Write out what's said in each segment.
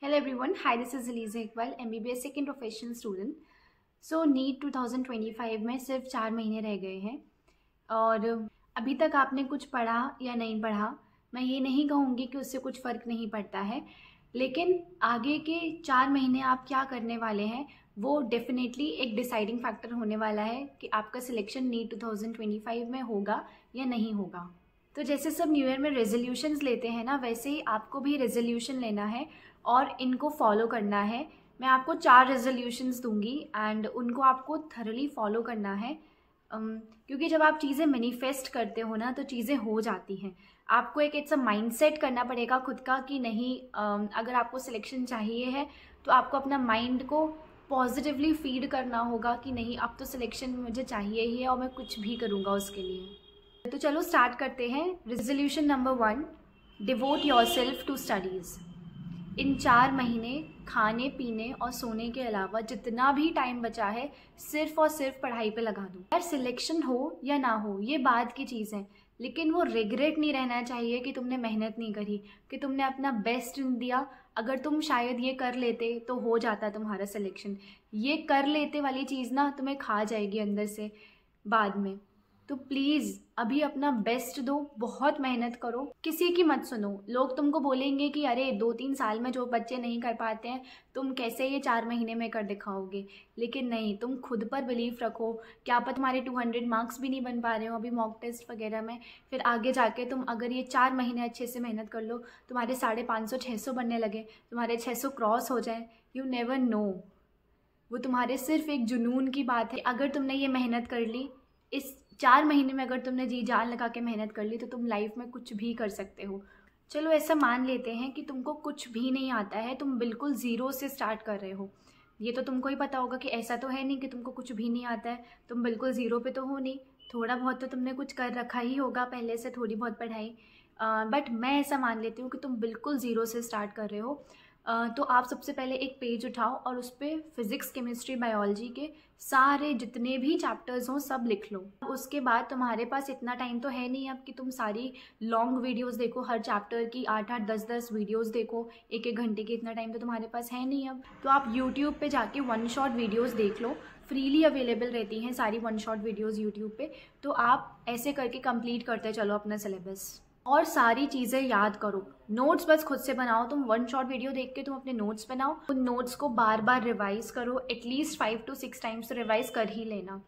Hello everyone, hi this is Elisa Iqbal, MBBS second professional student. So NEET 2025 में सिर्फ 4 महीने रह गए हैं और अभी तक आपने कुछ पढ़ा या नहीं पढ़ा, मैं ये नहीं कहूँगी कि उससे कुछ फ़र्क नहीं पड़ता है, लेकिन आगे के 4 महीने आप क्या करने वाले हैं वो डेफिनेटली एक डिसाइडिंग फैक्टर होने वाला है कि आपका सिलेक्शन नीट 2025 में होगा या नहीं होगा। तो जैसे सब न्यू ईयर में रेजोल्यूशंस लेते हैं ना, वैसे ही आपको भी रेजोल्यूशन लेना है और इनको फॉलो करना है। मैं आपको 4 रेजोल्यूशंस दूंगी एंड उनको आपको थरली फॉलो करना है, क्योंकि जब आप चीज़ें मैनिफेस्ट करते हो ना तो चीज़ें हो जाती हैं। आपको एक ऐसा माइंडसेट करना पड़ेगा खुद का कि नहीं, अगर आपको सिलेक्शन चाहिए है तो आपको अपना माइंड को पॉजिटिवली फीड करना होगा कि नहीं, अब तो सिलेक्शन मुझे चाहिए ही है और मैं कुछ भी करूँगा उसके लिए। तो चलो स्टार्ट करते हैं। Resolution number 1, devote yourself to studies. इन 4 महीने खाने पीने और सोने के अलावा जितना भी टाइम बचा है सिर्फ और सिर्फ पढ़ाई पे लगा दो। यार सिलेक्शन हो या ना हो ये बात की चीज़ है, लेकिन वो रिग्रेट नहीं रहना चाहिए कि तुमने मेहनत नहीं करी, कि तुमने अपना बेस्ट नहीं दिया। अगर तुम शायद ये कर लेते तो हो जाता तुम्हारा सिलेक्शन। ये कर लेते वाली चीज़ ना तुम्हें खा जाएगी अंदर से बाद में। तो प्लीज़ अभी अपना बेस्ट दो, बहुत मेहनत करो, किसी की मत सुनो। लोग तुमको बोलेंगे कि अरे 2-3 साल में जो बच्चे नहीं कर पाते हैं तुम कैसे ये 4 महीने में कर दिखाओगे, लेकिन नहीं, तुम खुद पर बिलीव रखो। क्या पता तुम्हारे 200 मार्क्स भी नहीं बन पा रहे हो अभी मॉक टेस्ट वगैरह में, फिर आगे जाके तुम अगर ये 4 महीने अच्छे से मेहनत कर लो, तुम्हारे 550-600 बनने लगे, तुम्हारे 600 क्रॉस हो जाए, यू नेवर नो। वो तुम्हारे सिर्फ एक जुनून की बात है। अगर तुमने ये मेहनत कर ली, इस 4 महीने में अगर तुमने जी जान लगा के मेहनत कर ली तो तुम लाइफ में कुछ भी कर सकते हो। चलो ऐसा मान लेते हैं कि तुमको कुछ भी नहीं आता है, तुम बिल्कुल ज़ीरो से स्टार्ट कर रहे हो। ये तो तुमको ही पता होगा कि ऐसा तो है नहीं कि तुमको कुछ भी नहीं आता है, तुम बिल्कुल ज़ीरो पे तो हो नहीं, थोड़ा बहुत तो तुमने कुछ कर रखा ही होगा पहले से, थोड़ी बहुत पढ़ाई। बट मैं ऐसा मान लेती हूँ कि तुम बिल्कुल ज़ीरो से स्टार्ट कर रहे हो। तो आप सबसे पहले एक पेज उठाओ और उस पर फिज़िक्स, केमिस्ट्री, बायोलॉजी के सारे जितने भी चैप्टर्स हों सब लिख लो। उसके बाद तुम्हारे पास इतना टाइम तो है नहीं अब कि तुम सारी लॉन्ग वीडियोस देखो, हर चैप्टर की 8-8, 10-10 वीडियोस देखो 1-1 घंटे की। इतना टाइम तो तुम्हारे पास है नहीं अब। तो आप यूट्यूब पे जाके 1 शॉट वीडियोज़ देख लो, फ्रीली अवेलेबल रहती हैं सारी 1 शॉट वीडियोज़ यूट्यूब पे। तो आप ऐसे करके कंप्लीट करते चलो अपना सिलेबस और सारी चीज़ें याद करो। नोट्स बस खुद से बनाओ, तुम 1 शॉट वीडियो देख के तुम अपने नोट्स बनाओ, उन नोट्स को बार बार रिवाइज करो, एटलीस्ट 5 to 6 टाइम्स तो रिवाइज कर ही लेना।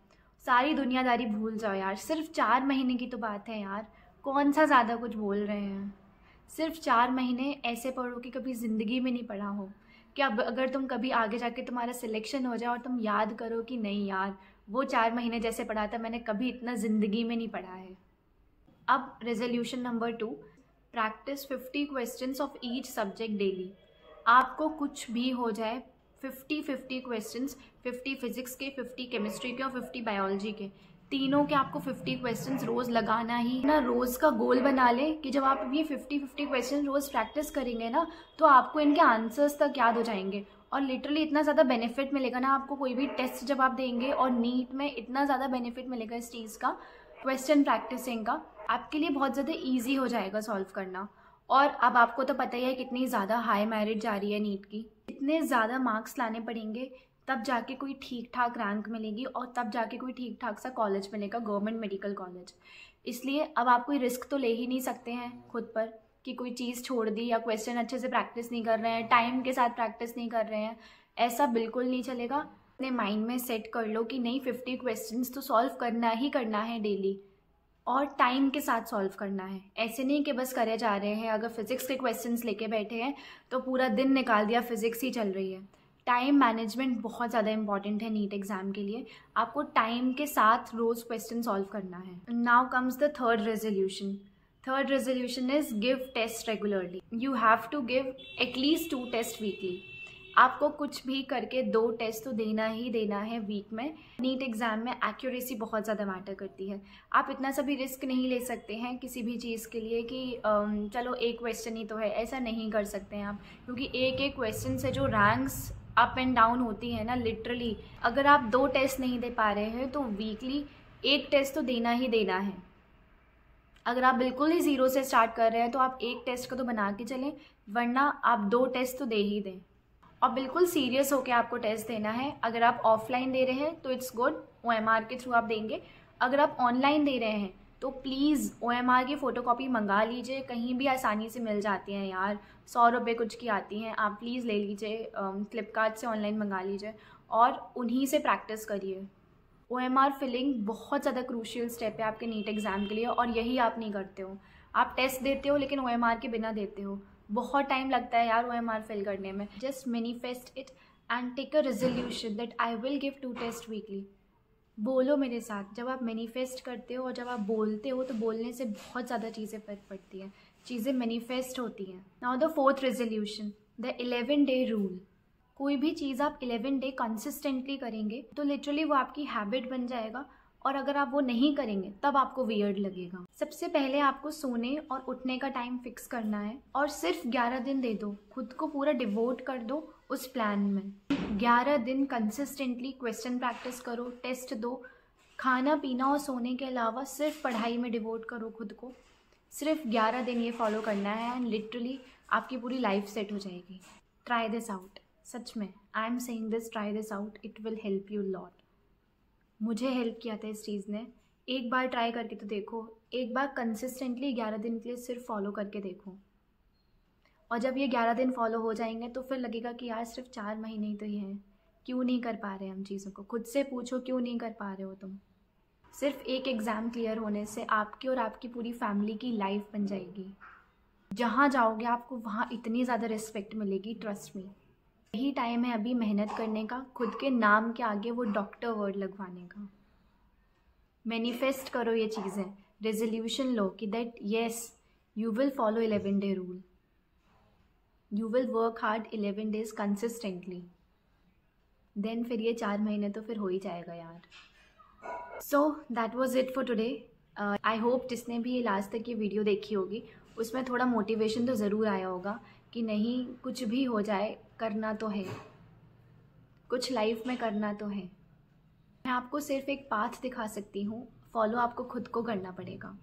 सारी दुनियादारी भूल जाओ यार, सिर्फ 4 महीने की तो बात है यार, कौन सा ज़्यादा कुछ बोल रहे हैं। सिर्फ 4 महीने ऐसे पढ़ो कि कभी ज़िंदगी में नहीं पढ़ा हो, कि अब अगर तुम कभी आगे जाके तुम्हारा सिलेक्शन हो जाए और तुम याद करो कि नहीं यार वो 4 महीने जैसे पढ़ा था मैंने कभी इतना ज़िंदगी में नहीं पढ़ा है। अब resolution number 2, practice 50 questions of each subject daily. आपको कुछ भी हो जाए 50 क्वेश्चंस, 50 फिजिक्स के, 50 केमिस्ट्री के और 50 बायोलॉजी के, तीनों के आपको 50 क्वेश्चंस रोज़ लगाना ही ना। रोज़ का गोल बना ले कि जब आप ये 50 क्वेश्चन रोज़ प्रैक्टिस करेंगे ना तो आपको इनके आंसर्स तक याद हो जाएंगे और लिटरली इतना ज़्यादा बेनिफिट मिलेगा ना आपको। कोई भी टेस्ट जब आप देंगे, और नीट में इतना ज़्यादा बेनिफिट मिलेगा इस चीज़ का, क्वेश्चन प्रैक्टिसिंग का, आपके लिए बहुत ज़्यादा ईजी हो जाएगा सॉल्व करना। और अब आपको तो पता ही है कितनी ज़्यादा हाई मेरिट जा रही है नीट की, इतने ज़्यादा मार्क्स लाने पड़ेंगे तब जाके कोई ठीक ठाक रैंक मिलेगी और तब जाके कोई ठीक ठाक सा कॉलेज मिलेगा, गवर्नमेंट मेडिकल कॉलेज। इसलिए अब आप कोई रिस्क तो ले ही नहीं सकते हैं खुद पर कि कोई चीज़ छोड़ दी या क्वेश्चन अच्छे से प्रैक्टिस नहीं कर रहे हैं, टाइम के साथ प्रैक्टिस नहीं कर रहे हैं, ऐसा बिल्कुल नहीं चलेगा। अपने माइंड में सेट कर लो कि नहीं, 50 क्वेश्चंस तो सॉल्व करना ही करना है डेली, और टाइम के साथ सॉल्व करना है। ऐसे नहीं कि बस करे जा रहे हैं, अगर फिजिक्स के क्वेश्चंस लेके बैठे हैं तो पूरा दिन निकाल दिया फिजिक्स ही चल रही है। टाइम मैनेजमेंट बहुत ज़्यादा इंपॉर्टेंट है नीट एग्जाम के लिए, आपको टाइम के साथ रोज़ क्वेश्चन सॉल्व करना है। Now comes the third resolution. Third resolution is give test regularly. You have to give at least 2 test weekly. आपको कुछ भी करके 2 टेस्ट तो देना ही देना है वीक में। नीट एग्ज़ाम में एक्यूरेसी बहुत ज़्यादा मैटर करती है। आप इतना सा भी रिस्क नहीं ले सकते हैं किसी भी चीज़ के लिए कि चलो एक क्वेश्चन ही तो है, ऐसा नहीं कर सकते हैं आप, क्योंकि एक एक क्वेश्चन से जो रैंक्स अप एंड डाउन होती है ना, लिटरली अगर आप 2 टेस्ट नहीं दे पा रहे हैं तो वीकली 1 टेस्ट तो देना ही देना है। अगर आप बिल्कुल ही ज़ीरो से स्टार्ट कर रहे हैं तो आप एक टेस्ट को तो बना के चलें, वरना आप 2 टेस्ट तो दे ही दें। और बिल्कुल सीरियस होकर आपको टेस्ट देना है। अगर आप ऑफलाइन दे रहे हैं तो इट्स गुड, OMR के थ्रू आप देंगे। अगर आप ऑनलाइन दे रहे हैं तो प्लीज़ OMR की फ़ोटोकॉपी मंगा लीजिए, कहीं भी आसानी से मिल जाती हैं यार, 100 रुपये कुछ की आती हैं। आप प्लीज़ ले लीजिए, फ्लिपकार्ट से ऑनलाइन मंगा लीजिए और उन्हीं से प्रैक्टिस करिए। OMR फिलिंग बहुत ज़्यादा क्रूशियल स्टेप है आपके नीट एग्ज़ाम के लिए, और यही आप नहीं करते हो। आप टेस्ट देते हो लेकिन OMR के बिना देते हो। बहुत टाइम लगता है यार OMR फिल करने में। Just manifest it and take a resolution that I will give 2 test weekly. बोलो मेरे साथ, जब आप मैनिफेस्ट करते हो और जब आप बोलते हो तो बोलने से बहुत ज़्यादा चीज़ें फर्क पड़ती हैं, चीज़ें मैनिफेस्ट होती हैं। Now the 4th resolution, the 11 day rule. कोई भी चीज़ आप 11 डे कंसिस्टेंटली करेंगे तो लिटरली वो आपकी हैबिट बन जाएगा, और अगर आप वो नहीं करेंगे तब आपको वियर्ड लगेगा। सबसे पहले आपको सोने और उठने का टाइम फिक्स करना है, और सिर्फ 11 दिन दे दो, खुद को पूरा डिवोट कर दो उस प्लान में। 11 दिन कंसिस्टेंटली क्वेश्चन प्रैक्टिस करो, टेस्ट दो, खाना पीना और सोने के अलावा सिर्फ पढ़ाई में डिवोट करो खुद को। सिर्फ 11 दिन ये फॉलो करना है एंड लिटरली आपकी पूरी लाइफ सेट हो जाएगी। ट्राई दिस आउट, सच में, I am saying this, try this out, it will help you lot. मुझे हेल्प किया था इस चीज़ ने। एक बार ट्राई करके तो देखो, एक बार कंसिस्टेंटली 11 दिन के लिए सिर्फ फॉलो करके देखो, और जब ये 11 दिन फॉलो हो जाएंगे तो फिर लगेगा कि यार सिर्फ 4 महीने ही तो ये हैं, क्यों नहीं कर पा रहे हम चीज़ों को। खुद से पूछो क्यों नहीं कर पा रहे हो तुम। सिर्फ एक एग्ज़ाम क्लियर होने से आपकी और आपकी पूरी फैमिली की लाइफ बन जाएगी। जहाँ जाओगे आपको वहाँ इतनी ज़्यादा रिस्पेक्ट मिलेगी, ट्रस्ट मी। यही टाइम है अभी मेहनत करने का, खुद के नाम के आगे वो डॉक्टर वर्ड लगवाने का। मैनिफेस्ट करो ये चीज़ें, रेजोल्यूशन लो कि that yes you will follow 11 day rule, you will work hard 11 days consistently, then फिर ये 4 महीने तो फिर हो ही जाएगा यार। So that was it for today. I hope जिसने भी ये लास्ट तक ये वीडियो देखी होगी उसमें थोड़ा मोटिवेशन तो ज़रूर आया होगा कि नहीं, कुछ भी हो जाए करना तो है, कुछ लाइफ में करना तो है। मैं आपको सिर्फ एक पाथ दिखा सकती हूँ, फॉलो आपको खुद को करना पड़ेगा।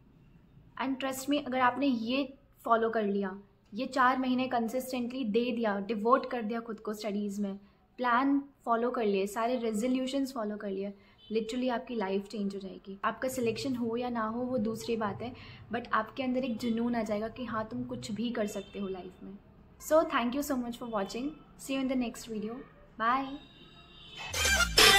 एंड ट्रस्ट मी, अगर आपने ये फॉलो कर लिया, ये 4 महीने कंसिस्टेंटली दे दिया, डिवोट कर दिया खुद को स्टडीज़ में, प्लान फॉलो कर लिए, सारे रेजोल्यूशंस फॉलो कर लिए, लिटरली आपकी लाइफ चेंज हो जाएगी। आपका सिलेक्शन हो या ना हो वो दूसरी बात है, बट आपके अंदर एक जुनून आ जाएगा कि हाँ तुम कुछ भी कर सकते हो लाइफ में। So thank you so much for watching. See you in the next video. Bye.